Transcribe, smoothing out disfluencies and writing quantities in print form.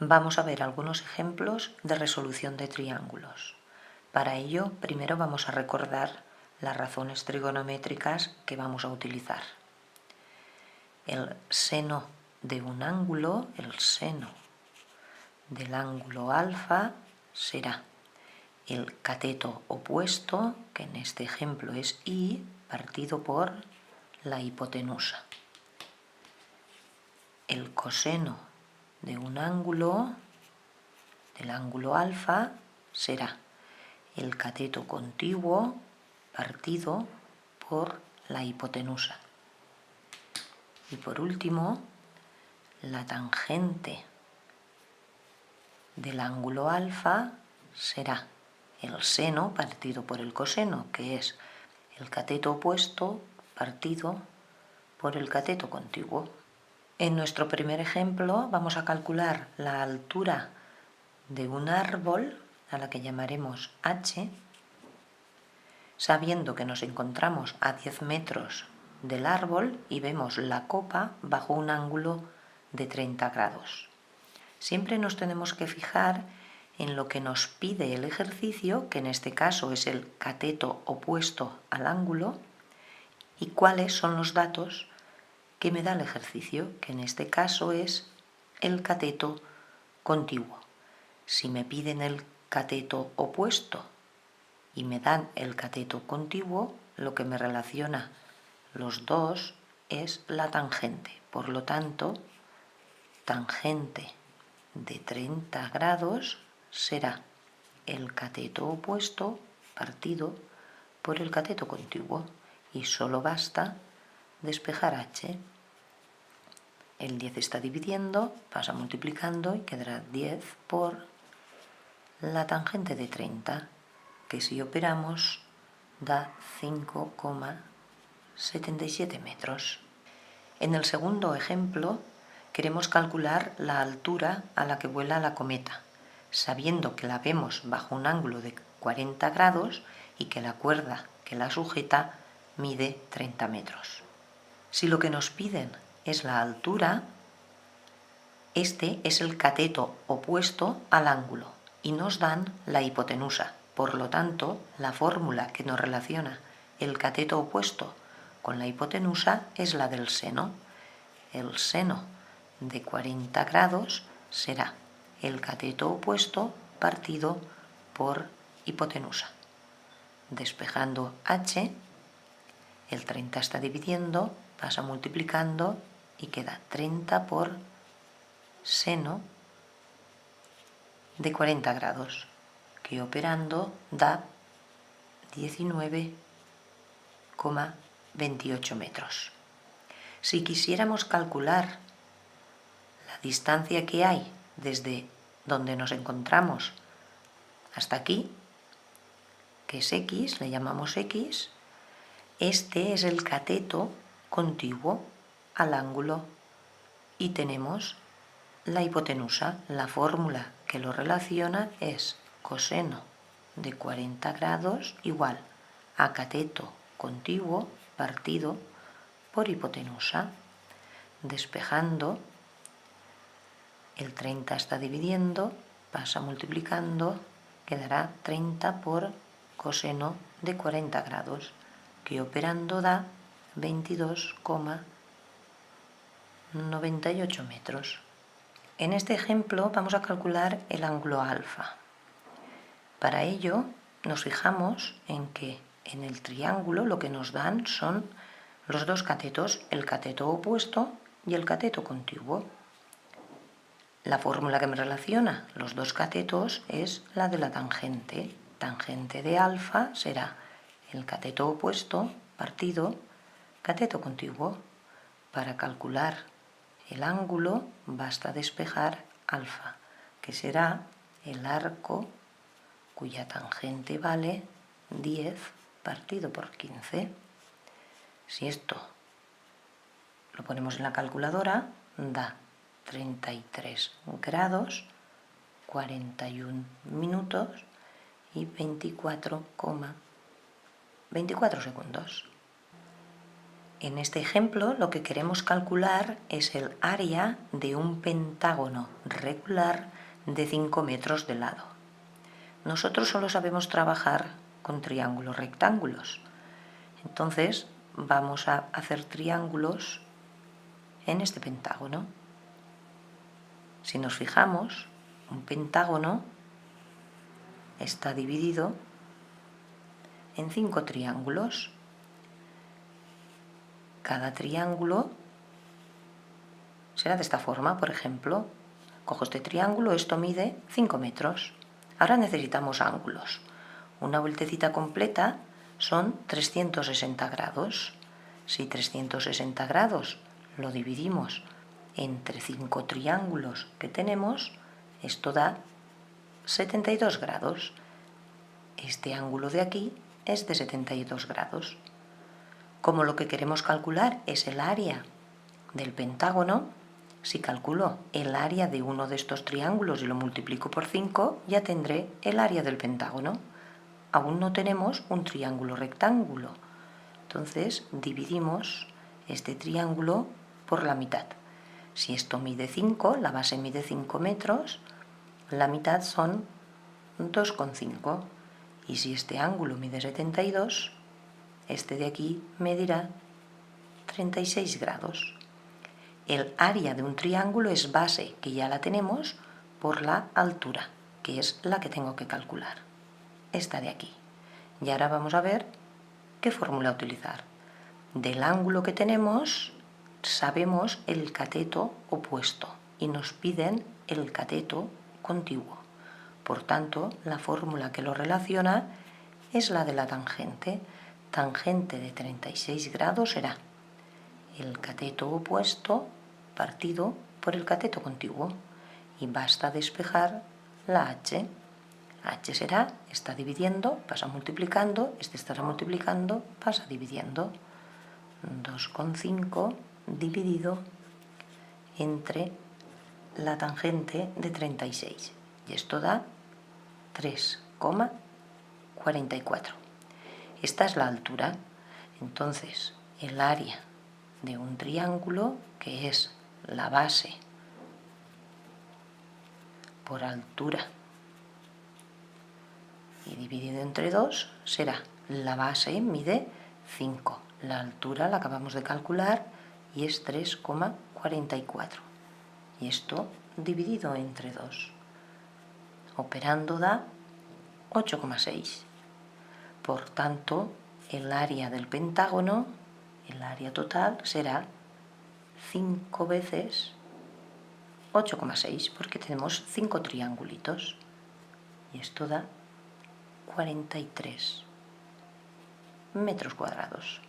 Vamos a ver algunos ejemplos de resolución de triángulos. Para ello, primero vamos a recordar las razones trigonométricas que vamos a utilizar. El seno de un ángulo, el seno del ángulo alfa, será el cateto opuesto, que en este ejemplo es I, partido por la hipotenusa. El coseno de un ángulo, del ángulo alfa, será el cateto contiguo partido por la hipotenusa. Y por último, la tangente del ángulo alfa será el seno partido por el coseno, que es el cateto opuesto partido por el cateto contiguo. En nuestro primer ejemplo vamos a calcular la altura de un árbol, a la que llamaremos h, sabiendo que nos encontramos a 10 metros del árbol y vemos la copa bajo un ángulo de 30 grados. Siempre nos tenemos que fijar en lo que nos pide el ejercicio, que en este caso es el cateto opuesto al ángulo, y cuáles son los datos que me da el ejercicio, que en este caso es el cateto contiguo. Si me piden el cateto opuesto y me dan el cateto contiguo, lo que me relaciona los dos es la tangente. Por lo tanto, tangente de 30 grados será el cateto opuesto partido por el cateto contiguo, y solo basta despejar h. El 10 está dividiendo, pasa multiplicando y quedará 10 por la tangente de 30, que si operamos da 5,77 metros. En el segundo ejemplo queremos calcular la altura a la que vuela la cometa, sabiendo que la vemos bajo un ángulo de 40 grados y que la cuerda que la sujeta mide 30 metros. Si lo que nos piden es la altura, este es el cateto opuesto al ángulo y nos dan la hipotenusa. Por lo tanto, la fórmula que nos relaciona el cateto opuesto con la hipotenusa es la del seno. El seno de 40 grados será el cateto opuesto partido por hipotenusa. Despejando h, el 30 está dividiendo, pasa multiplicando y queda 30 por seno de 40 grados, que operando da 19,28 metros. Si quisiéramos calcular la distancia que hay desde donde nos encontramos hasta aquí, que es x, le llamamos x, este es el cateto contiguo al ángulo y tenemos la hipotenusa. La fórmula que lo relaciona es coseno de 40 grados igual a cateto contiguo partido por hipotenusa. Despejando, el 30 está dividiendo, pasa multiplicando, quedará 30 por coseno de 40 grados, que operando da 22,98 metros. En este ejemplo vamos a calcular el ángulo alfa. Para ello nos fijamos en que en el triángulo lo que nos dan son los dos catetos, el cateto opuesto y el cateto contiguo. La fórmula que me relaciona los dos catetos es la de la tangente. Tangente de alfa será el cateto opuesto partido cateto contiguo. Para calcular el ángulo basta despejar alfa, que será el arco cuya tangente vale 10 partido por 15. Si esto lo ponemos en la calculadora, da 33 grados, 41 minutos y 24 segundos. En este ejemplo lo que queremos calcular es el área de un pentágono regular de 5 metros de lado. Nosotros solo sabemos trabajar con triángulos rectángulos. Entonces vamos a hacer triángulos en este pentágono. Si nos fijamos, un pentágono está dividido en 5 triángulos. Cada triángulo será de esta forma, por ejemplo. Cojo este triángulo, esto mide 5 metros. Ahora necesitamos ángulos. Una vueltecita completa son 360 grados. Si 360 grados lo dividimos entre 5 triángulos que tenemos, esto da 72 grados. Este ángulo de aquí es de 72 grados. Como lo que queremos calcular es el área del pentágono, si calculo el área de uno de estos triángulos y lo multiplico por 5, ya tendré el área del pentágono. Aún no tenemos un triángulo rectángulo. Entonces dividimos este triángulo por la mitad. Si esto mide 5, la base mide 5 metros, la mitad son 2,5. Y si este ángulo mide 72, este de aquí medirá 36 grados. El área de un triángulo es base, que ya la tenemos, por la altura, que es la que tengo que calcular. Esta de aquí. Y ahora vamos a ver qué fórmula utilizar. Del ángulo que tenemos sabemos el cateto opuesto y nos piden el cateto contiguo. Por tanto, la fórmula que lo relaciona es la de la tangente. Tangente de 36 grados será el cateto opuesto partido por el cateto contiguo. Y basta despejar la h. H será, está dividiendo, pasa multiplicando, este estará multiplicando, pasa dividiendo. 2,5 dividido entre la tangente de 36. Y esto da 3,44. Esta es la altura. Entonces, el área de un triángulo, que es la base por altura y dividido entre 2, será la base mide 5. La altura la acabamos de calcular y es 3,44. Y esto dividido entre 2. Operando da 8,6. Por tanto, el área del pentágono, el área total, será 5 veces 8,6, porque tenemos 5 triangulitos. Y esto da 43 metros cuadrados.